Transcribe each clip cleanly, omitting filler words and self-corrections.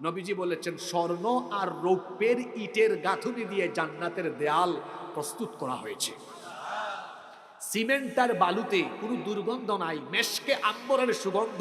নবীজি বলেছেন স্বর্ণ আর রৌপ্যের ইটের গাঁথুনি দিয়ে জান্নাতের দেয়াল প্রস্তুত করা হয়েছে। সিমেন্ট আর বালুতে কোনো দুর্গন্ধ নাই, মেশকে আম্বরের সুগন্ধ,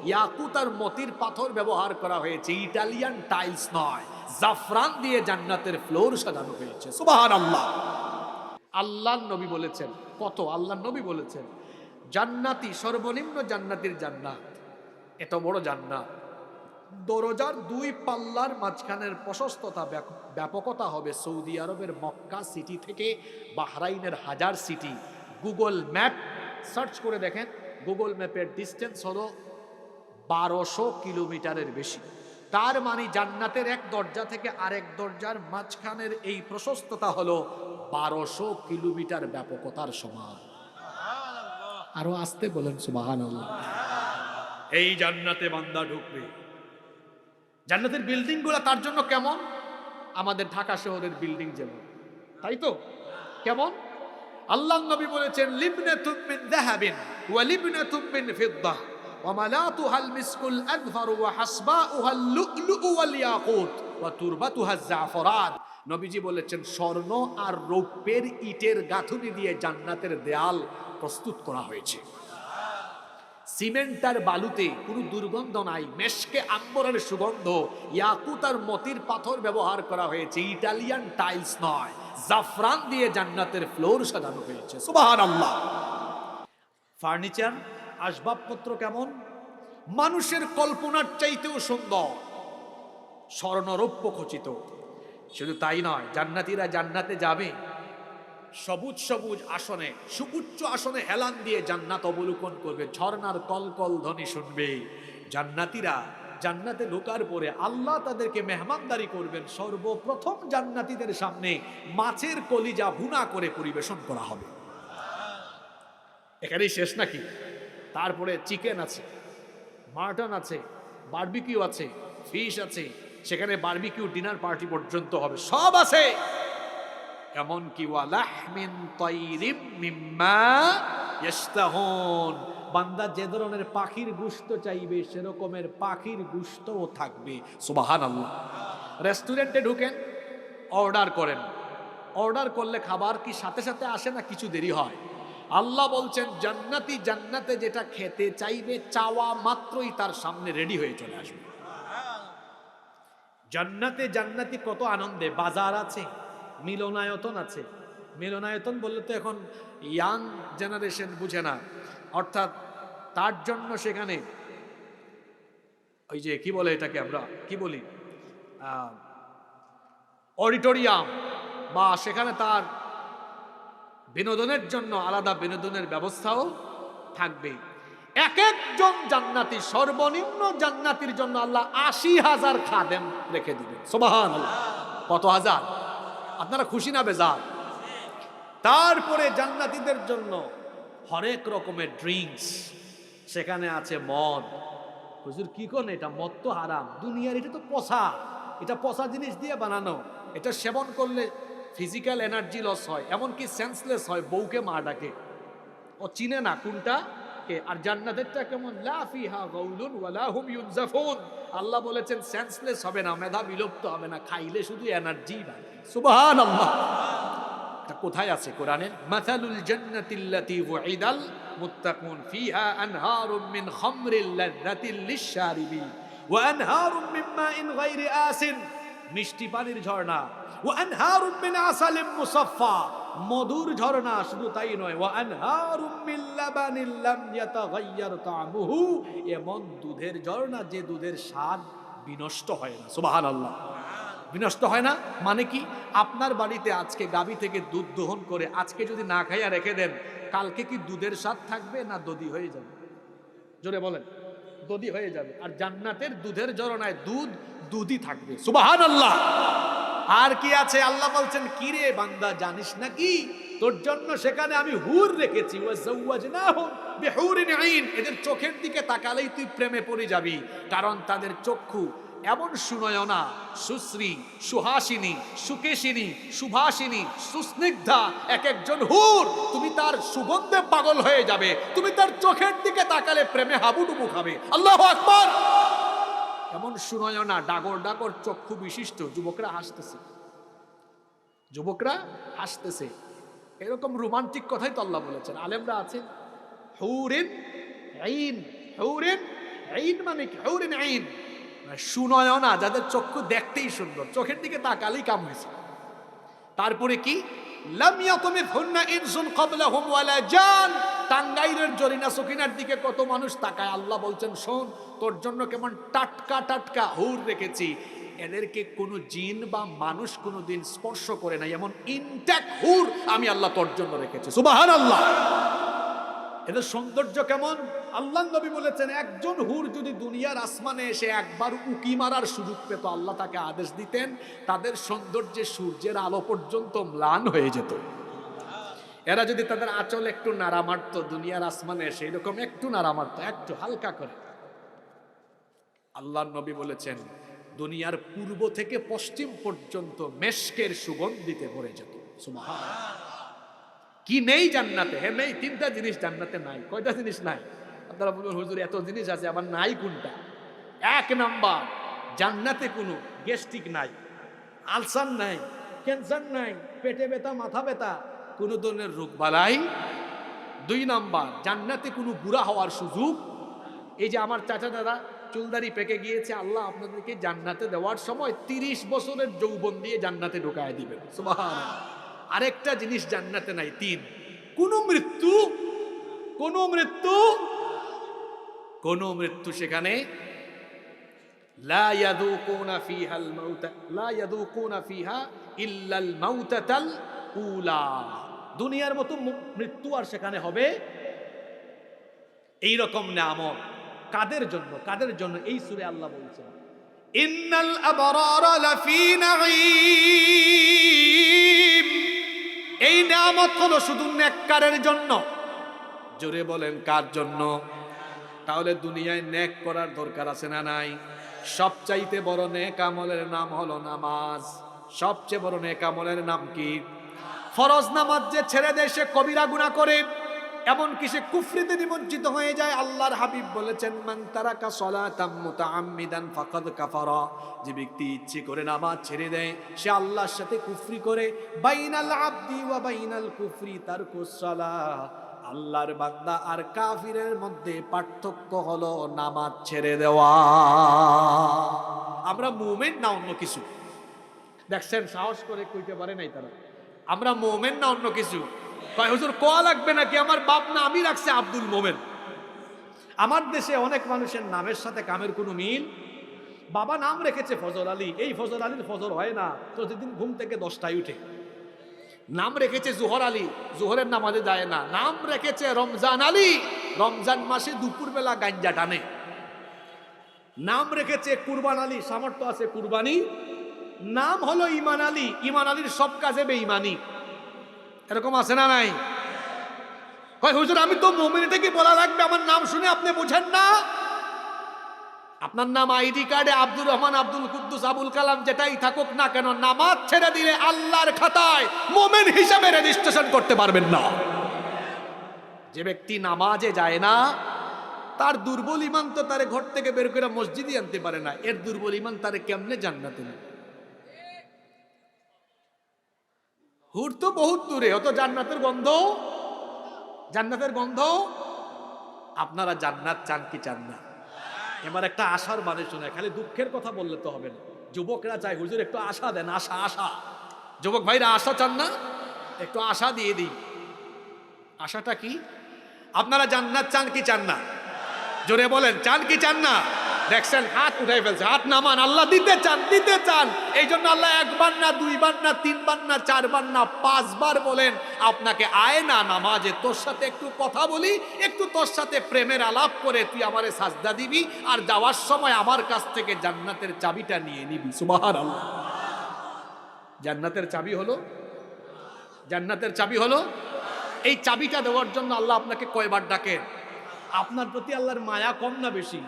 ইয়াকুত আর মতির পাথর ব্যবহার করা হয়েছে, ইটালিয়ান টাইলস নয়, জাফরান দিয়ে জান্নাতের ফ্লোর সাজানো হয়েছে। সুবহানাল্লাহ। আল্লাহর নবী বলেছেন, কত আল্লাহর নবী বলেছেন, জান্নাতি সর্বনিম্ন জান্নাতির জান্নাত, এত বড় জান্নাত, দরজার দুই পাল্লার মাঝখানের প্রশস্ততা ব্যাপকতা হবে সৌদি আরবের মক্কা সিটি থেকে বাহরাইনের হাজার সিটি। গুগল ম্যাপ সার্চ করে দেখেন, গুগল ম্যাপের ডিস্টেন্স হলো 1200 কিলোমিটারের বেশি। তার মানে জান্নাতের এক দরজা থেকে আরেক দরজার মাঝখানের এই প্রশস্ততা হলো 1200 কিলোমিটার ব্যাপকতার সমান। আরো আসতে বলেন সুবহানাল্লাহ। এই জান্নাতে বান্দা ঢুকবে। জান্নাতের বিল্ডিং গুলা তার জন্য কেমন? আমাদের ঢাকা শহরের বিল্ডিং যেমন, তাই তো? কেমন? আল্লাহর নবী বলেছেন লিবনাতুম মিন যাহাবিন ওয়া লিবনাতুম মিন ফিদ্দাহ ওয়া মালাতুহাল মিসকুল আযফার ওয়া হাসবাউহাল লু'লু'ু ওয়াল ইয়াকুত ওয়া তুরবাতুহাজ জাফরান। নবীজি বলেছেন স্বর্ণ আর রৌপ্যের ইটের গাঁথুনি দিয়ে জান্নাতের দেয়াল প্রস্তুত করা হয়েছে। সিমেন্ট আর বালুতে কোনো দুর্গন্ধ নাই, মেশকে আম্বরের সুগন্ধ, ইয়াকুত আর মতির পাথর ব্যবহার করা হয়েছে, ইটালিয়ান টাইলস নয়, জাফরান দিয়ে জান্নাতের ফ্লোর সাজানো হয়েছে। সুবহানাল্লাহ। ফার্নিচার আসবাবপত্র কেমন? মানুষের কল্পনার চাইতেও সুন্দর, স্বর্ণরৌপ্য খচিত। শুধু তাই নয়, জান্নাতীরা জান্নাতে যাবে সবুজ সবুজ আসনে, সুউচ্চ আসনে হেলান দিয়ে জান্নাত অবলোকন করবে, ঝর্ণার কলকল ধ্বনি শুনবে। জান্নাতীরা জান্নাতে ঢোকার পরে আল্লাহ তাদেরকে মেহমানদারি করবেন। সর্বপ্রথম জান্নাতীদের সামনে মাছের কলিজা ভুনা করে পরিবেশন করা হবে। এখানেই শেষ নাকি? তারপরে চিকেন আছে, মাটন আছে, বারবিকিউ আছে, ফিশ আছে, সেখানে বারবিকিউ ডিনার পার্টি পর্যন্ত হবে, সব আছে। এমনকি ওয়ালাহমিন তাইরিম মিম্মা ইয়াশতাহুন, বান্দা যে ধরনের পাখির গোশত চাইবে সেরকমের পাখির গোশতও থাকবে। সুবহানাল্লাহ। রেস্টুরেন্টে ঢুকেন, অর্ডার করেন, অর্ডার করলে খাবার কি সাথে সাথে আসে না কিছু দেরি হয়? আল্লাহ বলছেন জান্নাতি জান্নাতে যেটা খেতে চাইবে চাওয়া মাত্রই তার সামনে রেডি হয়ে চলে আসবে। জান্নাতে জান্নাতি কত আনন্দে। বাজার আছে, মিলনায়তন আছে। মিলনায়তন বললে তো এখন ইয়াং জেনারেশন বুঝে না, অর্থাৎ তার জন্য সেখানে ওই যে কি বলে এটাকে আমরা কি বলি, অডিটোরিয়াম, বা সেখানে তার বিনোদনের জন্য আলাদা বিনোদনের ব্যবস্থাও থাকবে। এক একজন জান্নাতি, সর্বনিম্ন জান্নাতির জন্য আল্লাহ 80,000 খাদেম রেখে দিবেন। সুবহানাল্লাহ। কত হাজার? আপনারা খুশি না বেজার? তারপরে জান্নাতীদের জন্য হরেক রকমের ড্রিঙ্কস, সেখানে আছে মদ। হুজুর কি করেন? এটা মদ তো হারাম, দুনিয়ার এটা তো পচা, এটা পচা জিনিস দিয়ে বানানো, এটা সেবন করলে ফিজিক্যাল এনার্জি লস হয়, এমনকি সেন্সলেস হয়, বউকে মা ডাকে, ও চিনে না কোনটা কে। আর জান্নাতেরটা কেমন? লা ফিহা গাউলুন ওয়ালা হুম ইউনজাফুন। আল্লাহ বলেছেন সেন্সলেস হবে না, মেধা বিলুপ্ত হবে না, খাইলে শুধু এনার্জি বাড়বে। সুবহানাল্লাহ। এটা কোথায় আছে কোরআনে? মাসালুল জান্নাতিল্লাতী ওয়াইদাল মুত্তাকুন ফিহা আনহারুম মিন খামরিল লাযযাতিল লিশ-শারিবিন ওয়া আনহারুম মিন মাইন গায়রি আসিন, মিষ্টি পানির ঝর্ণা, ওয়া আনহারুম মিন আসালিম মুসাফফা, মধুর ঝর্ণা। শুধু তাই নয়, ওয়া আনহারুম মিন লাবানিল লাম ইয়াতাগায়্যার তা'মুহু, এমন দুধের ঝর্ণা যে দুধের স্বাদ বিনষ্ট হয় না। সুবহানাল্লাহ। বিনষ্ট হয় না মানে কি? আপনার বাড়িতে আজকে গাভী থেকে দুধ দহন করে আজকে যদি না খাইয়া রেখে দেন, কালকে কি দুধের স্বাদ থাকবে না দধি হয়ে যাবে? জোরে বলেন। দধি হয়ে যাবে। আর জান্নাতের দুধের ঝরনায় দুধ দুধই থাকবে। সুবহানাল্লাহ। আর কি আছে? আল্লাহ বলছেন কি রে বান্দা, জানিস নাকি তোর জন্য সেখানে আমি হুর রেখেছি। ওয়া যাওয়াজনাহুম বিহুরিন আইন, এদের চোখের দিকে তাকালেই তুই প্রেমে পড়ে যাবি, কারণ তাদের চক্ষু এমন সুনয়না, সুশ্রী, সুহাসিনী, সুকেশিনী, সুভাষিনী, সুস্নিগ্ধা, এক একজন হুর, তুমি তার সুগন্ধে পাগল হয়ে যাবে, তুমি তার চোখের দিকে তাকালে প্রেমে হাবুডুবু খাবে। আল্লাহু আকবার। এমন শুনয় না, ডাগর ডাগর চক্ষু বিশিষ্ট যুবকরা হাসতেছে, যুবকরা হাসতেছে। এরকম রোমান্টিক কথাই তো আল্লাহ বলেছেন। আলেমরা আছেন, হুরিন আইন, হুরিন আইন মানে কি? হুরিন আইন শুনয় না, যাদের চক্ষু দেখতেই সুন্দর, চোখের দিকে তাকালেই কাম হয়েছে। তারপরে কি? লাম ইয়াতমিথুন্না ইনসুন ক্বাবলাহুম ওয়ালা জান। টাঙ্গাইলের জরিনা সকিনার দিকে কত মানুষ তাকায়, আল্লাহ বলছেন শোন, তোর জন্য কেমন টাটকা টাটকা হুর রেখেছি, এদেরকে কোনো জিন বা মানুষ কোনোদিন স্পর্শ করে নাই, এমন ইনট্যাক্ট হুর আমি আল্লাহ তোর জন্য রেখেছি। সুবহানাল্লাহ। এদের সৌন্দর্য কেমন? আল্লাহ নবী বলেছেন একজন হুর যদি দুনিয়ার আসমানে এসে একবার উকি মারার সুযোগ পেত, আল্লাহ তাকে আদেশ দিতেন তাদের সৌন্দর্যে সূর্যের আলো পর্যন্ত ম্লান হয়ে যেত। এরা যদি তাদের আঁচল একটু নাড়া মারত দুনিয়ার আসমানে এসে, এরকম একটু নাড়া মারত, একটু হালকা করে, আল্লাহ নবী বলেছেন দুনিয়ার পূর্ব থেকে পশ্চিম পর্যন্ত মেশকের সুগন্ধিতে ভরে যেত। সুবহানাল্লাহ। কি নেই জান্নাতে? হ্যাঁ নেই, তিনটা জিনিস জান্নাতে নাই। কয়টা জিনিস নাই? আপনারা বলুন হুজুর এত জিনিস আছে, আবার নাই কোনটা? এক নাম্বার, জান্নাতে কোনো গ্যাস্ট্রিক নাই, আলসার নাই, ক্যান্সার নাই, পেটে ব্যথা, মাথা ব্যথা, কোনো ধরনের রোগ বালাই। দুই নাম্বার, জান্নাতে কোনো বুড়া হওয়ার সুযোগ। এই যে আমার চাচা দাদা চুলদারি পেকে গিয়েছে, আল্লাহ আপনাদেরকে জান্নাতে দেওয়ার সময় 30 বছরের যৌবন দিয়ে জান্নাতে ঢোকায় দিবেন। সুবহানাল্লাহ। আরেকটা জিনিস জান্নাতে নাই, তিন, কোন মৃত্যু, কোন মৃত্যু, কোন মৃত্যু সেখানে। লা ইয়াযুকুনা ফিহাল মাউতা, লা ইয়াযুকুনা ফিহা ইল্লাল মাউতাতাল উলা। দুনিয়ার মতো মৃত্যু আর সেখানে হবে। এই রকম নিয়ামত কাদের জন্য? কাদের জন্য? এই সূরা আল্লাহ বলছেন ইন্নাল আবরারা লাফি নাঈম। এই নিয়ামত হলো শুধু নেককারের জন্য। জোরে বলেন কার জন্য? তাহলে দুনিয়ায় নেক করার দরকার আছে না নাই? সবচাইতে বড় নেক আমলের নাম হলো নামাজ। সবচেয়ে বড় নেক আমলের নাম কি? ফরজ নামাজ যে ছেড়ে দেয় সে কবিরা গুনাহ করে, এমনকি সে কুফরিতে নিমজ্জিত হয়ে যায়। আল্লাহর হাবিব বলেছেন মান তারাকা সালাতাম মুতাআম্মিদান ফাকাদ কাফারা। যে ব্যক্তি ইচ্ছে করে নামাজ ছেড়ে দেয় সে আল্লাহর সাথে কুফরি করে। বাইনাল আবদি ওয়া বাইনাল কুফরি তারকুস সালাহ। আল্লাহর বান্দা আর কাফিরের মধ্যে পার্থক্য হলো নামাজ ছেড়ে দেওয়া। আমরা মুমিন না অন্য কিছু? দেখছেন সাহস করে কইতে পারে নাই তারা, আমরা মুমিন না অন্য কিছু? কয় হুজুর কোয়া লাগবে নাকি? আমার বাপ না আমি রাখছে আব্দুল মোমেন। আমার দেশে অনেক মানুষের নামের সাথে কামের কোনো মিল। বাবা নাম রেখেছে ফজল আলী, এই ফজল আলীর ফজল হয় না, প্রতিদিন ঘুম থেকে 10টায় উঠে। নাম রেখেছে জোহর আলী, জোহরের নামাজে যায় না। নাম রেখেছে রমজান আলী, রমজান মাসে দুপুরবেলা গাঞ্জা টানে। নাম রেখেছে কুরবান আলী, সামর্থ্য আছে কুরবানি। নাম হলো ইমান আলী, ইমান আলীর সব কাজে বেঈমানি। এরকম আছে না নাই? কয় হুজুর আমি তো মুমিন, এটা কি বলা লাগবে? আমার নাম শুনে আপনি বুঝেন না? আপনার নাম আইডি কার্ডে আব্দুর রহমান, আব্দুল কুদ্দুস, আবুল কালাম যেটাই থাকুক না কেন, নামাজ ছেড়ে দিলে আল্লাহর খাতায় মুমিন হিসেবে রেজিস্ট্রেশন করতে পারবেন না। যে ব্যক্তি নামাজে যায় না তার দুর্বল ইমান তো তারে ঘর থেকে বের করে মসজিদে আনতে পারে না। এর দুর্বল ইমান তারে কেমনে জান্নাতে নেবে? হুর তো বহুত দূরে, অত জান্নাতের গন্ধ, জান্নাতের গন্ধ। আপনারা জান্নাত চান কি চান না? এবার একটা আশার মানে শুনে, খালি দুঃখের কথা বললে তো হবে না। যুবকরা চাই হুজুর একটু আশা দেন, আশা আশা। যুবক ভাইরা আশা চান না? একটু আশা দিয়ে দিই। আশাটা কি? আপনারা জান্নাত চান কি চান না? জোরে বলেন, চান কি চান না? দেখছেন হাত উঠাই ফেলছে, হাত নামান। আল্লাহ দিতে চান, দিতে চান। এই জন্য আল্লাহ একবার না, দুইবার না, তিনবার না, চারবার না, 5 বার বলেন আপনাকে আয় না নামাজে, তোর সাথে একটু কথা বলি, একটু তোর সাথে প্রেমের আলাপ করে তুই আমারে সাজদা দিবি, আর যাওয়ার সময় আমার কাছ থেকে জান্নাতের চাবিটা নিয়ে নিবি। সুবহানাল্লাহ। জান্নাতের চাবি হলো, জান্নাতের চাবি হলো, এই চাবিটা দেওয়ার জন্য আল্লাহ আপনাকে কয়বার ডাকেন? আপনার প্রতি আল্লাহর মায়া কম না বেশি?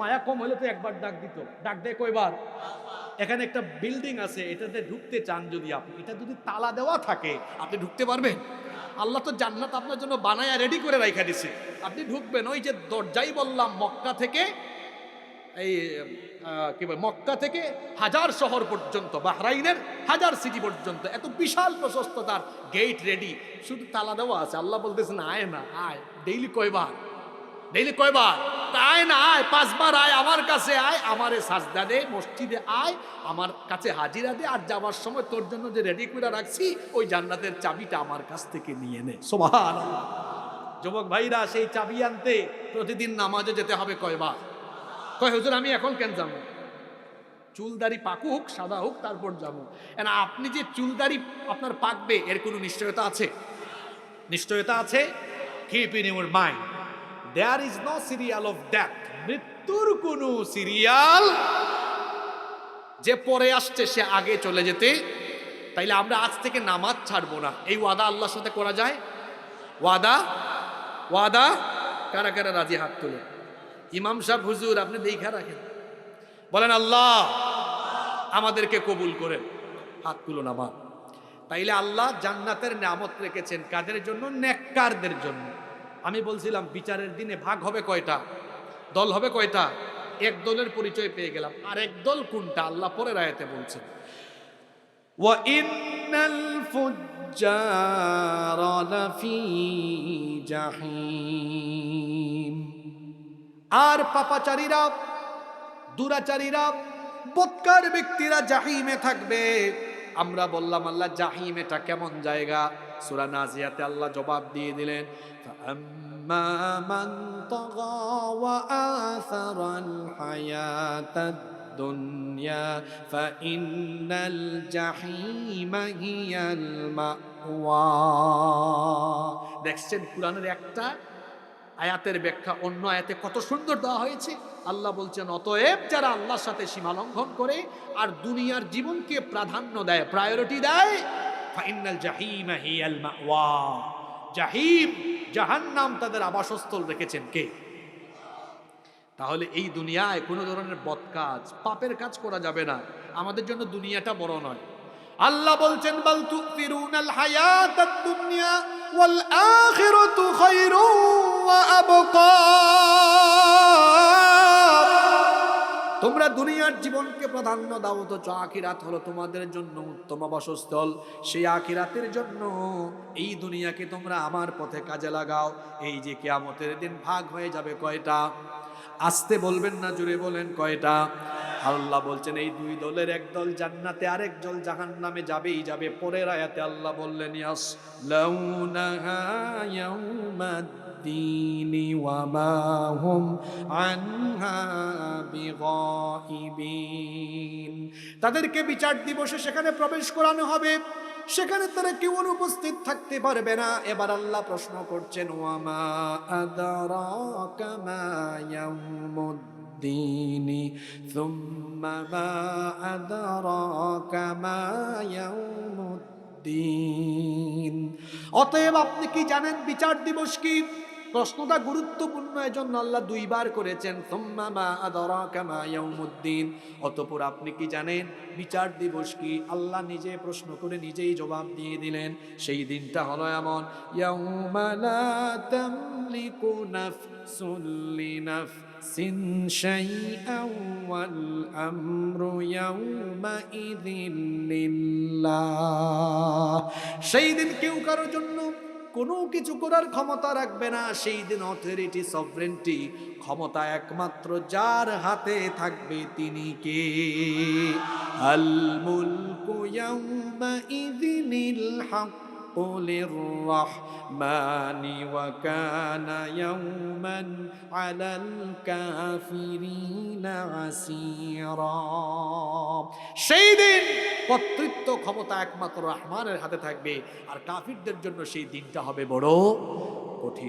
মায়া কম হলে তো একবার ডাক দিত। ডাক দেয় কয়বার? এখানে একটা বিল্ডিং আছে, এটাতে ঢুকতে চান যদি আপনি, এটা যদি তালা দেওয়া থাকে আপনি ঢুকতে পারবেন? আল্লাহ তো জান্নাত আপনার জন্য বানায়া রেডি করে রাখা দিছে, আপনি ঢুকবেন। ওই যে দরজাই বললাম মক্কা থেকে এই কি বলে মক্কা থেকে হাজার শহর পর্যন্ত, বাহরাইনের হাজার সিটি পর্যন্ত এত বিশাল প্রশস্ত তার গেট রেডি, শুধু তালা দেওয়া আছে। আল্লাহ বলতেছেন আয় না আয়, ডেইলি কয়বার আয় না আয়, 5 বার আয়, আমার কাছে আয়, আমারে সাজদা দে, মসজিদে আয়, আমার কাছে হাজিরা দে, আর যাওয়ার সময় তোর জন্য যে রেডি করে রাখছি ওই জান্নাতের চাবিটা আমার কাছ থেকে নিয়ে নে। সুবহানাল্লাহ। যুবক ভাইরা, সেই চাবি আনতে প্রতিদিন নামাজে যেতে হবে কয়বার? কয় হুজুর আমি এখন কেন যাবো? চুলদাড়ি পাকুক, সাদা হোক, তারপর যাবো। আপনি যে চুলদাড়ি আপনার পাকবে এর কোনো নিশ্চয়তা আছে? নিশ্চয়তা আছে? Keep in your mind, there is no serial of death. মৃত্যুর কোনো সিরিয়াল যে পরে আসছে সে আগে চলে যেতে। তাইলে আমরা আজ থেকে নামাজ ছাড়বো না, এই ওয়াদা আল্লাহর সাথে করা যায়? ওয়াদা কারা কারা রাজি? হাত তুলে। ইমাম সাহেব হুজুর আপনি দেখা রাখেন, বলেন আল্লাহ আমাদেরকে কবুল করেন। হাত তুলো না মা। তাইলে আল্লাহ জান্নাতের নিয়ামত রেখেছেন কাদের জন্য? নেককারদের জন্য। আমি বলছিলাম বিচারের দিনে ভাগ হবে কয়টা? দল হবে কয়টা? এক দলের পরিচয় পেয়ে গেলাম, আর এক দল কোনটা আল্লাহ পরের আয়াতে বলছেন, ওয়া ইন্নাল ফুজ্জারা লাফি জাহিম। আর পাপাচারীরা, দুরাচারীরা, বদকার ব্যক্তিরা জাহিমে থাকবে। আমরা বললাম আল্লাহ জাহিম এটা কেমন জায়গা? সূরা নাজিয়াতে আল্লাহ জবাব দিয়ে দিলেন, ফাআম্মা মান তাগা ওয়া আসারাল হায়াতাদ দুনিয়া ফাইন্নাল জাহিমা হিয়াল মাওয়া। দেখছেন কুরআনের একটা আয়াতের ব্যাখ্যা অন্য আয়াতে কত সুন্দর দেওয়া হয়েছে। আল্লাহ বলছেন অতএব যারা আল্লাহর সাথে সীমা লঙ্ঘন করে আর দুনিয়ার জীবনকে প্রাধান্য দেয়, প্রায়োরিটি দেয়, ফাইনাল জাহিমা হিয়াল মাওয়া। জাহিম, জাহান্নাম তাদের আবাসস্থল রেখেছেন কে? তাহলে এই দুনিয়ায় কোনো ধরনের বদ কাজ, পাপের কাজ করা যাবে না। আমাদের জন্য দুনিয়াটা বড় নয়। আল্লাহ বলছেন বাল তুফিরুনাল হায়াতাদ দুনিয়া ওয়াল আখিরাতু খায়রুন ওয়া আবকা। তোমরা দুনিয়ার জীবনকে প্রাধান্য দাও, তো আখিরাত হলো তোমাদের জন্য উত্তম বাসস্থল। সেই আখিরাতের জন্য এই দুনিয়াকে তোমরা আমার পথে কাজে লাগাও। এই যে কিয়ামতের দিন ভাগ হয়ে যাবে কয়টা? আসতে বলবেন না, জোরে বলেন কয়টা? আল্লাহ বলছেন এই দুই দলের এক দল জান্নাতে, আরেক দল জাহান্নামে যাবেই যাবে। পরের আয়াতে আল্লাহ বললেন ইয়াসলাউনাহা ইয়াউমাদ্দিনি ওয়া মা হুম আনহা বিগাইবিন। তাদেরকে বিচার দিবসে সেখানে প্রবেশ করানো হবে, সেখানে তারা কেউ অনুপস্থিত থাকতে পারবে না। এবার আল্লাহ প্রশ্ন করছেন ওয়া মা আদরাকা মা ইয়াউমুদ্দিনি সুম্মা মা আদরাকা মা ইয়াউমুদ্দিন। অতএব আপনি কি জানেন বিচার দিবস কি? প্রশ্নটা গুরুত্বপূর্ণ, এজন্য আল্লাহ দুইবার করেছেন সুম্মা মা আদরাকা মা ইয়াউমুদ্দিন। অতঃপর আপনি কি জানেন বিচার দিবস কি? আল্লাহ নিজে প্রশ্ন করে নিজেই জবাব দিয়ে দিলেন। সেই দিনটা হলো এমন, ইয়াউমা লা তামলিকু নাফসুন লিনাফসিন শাইআন ওয়াল আমরু ইয়াউমা ইযিন লিল্লাহ। সেই দিন কেউ কারোর জন্য কোনো কিছু করার ক্ষমতা রাখবে না। সেই দিন অথরিটি, সভরেন্টি, ক্ষমতা একমাত্র যার হাতে থাকবে তিনি কে? আল মুলকু ইয়াউমা ইযিনিল হাক্কু লিররাহমানি ওয়া কানা ইয়াউমান আলাল কাফিরিনা আসীরা। সেই দিন কর্তৃত্ব, ক্ষমতা একমাত্র রহমানের হাতে থাকবে, আর কাফিরদের জন্য সেই দিনটা হবে বড় কঠিন।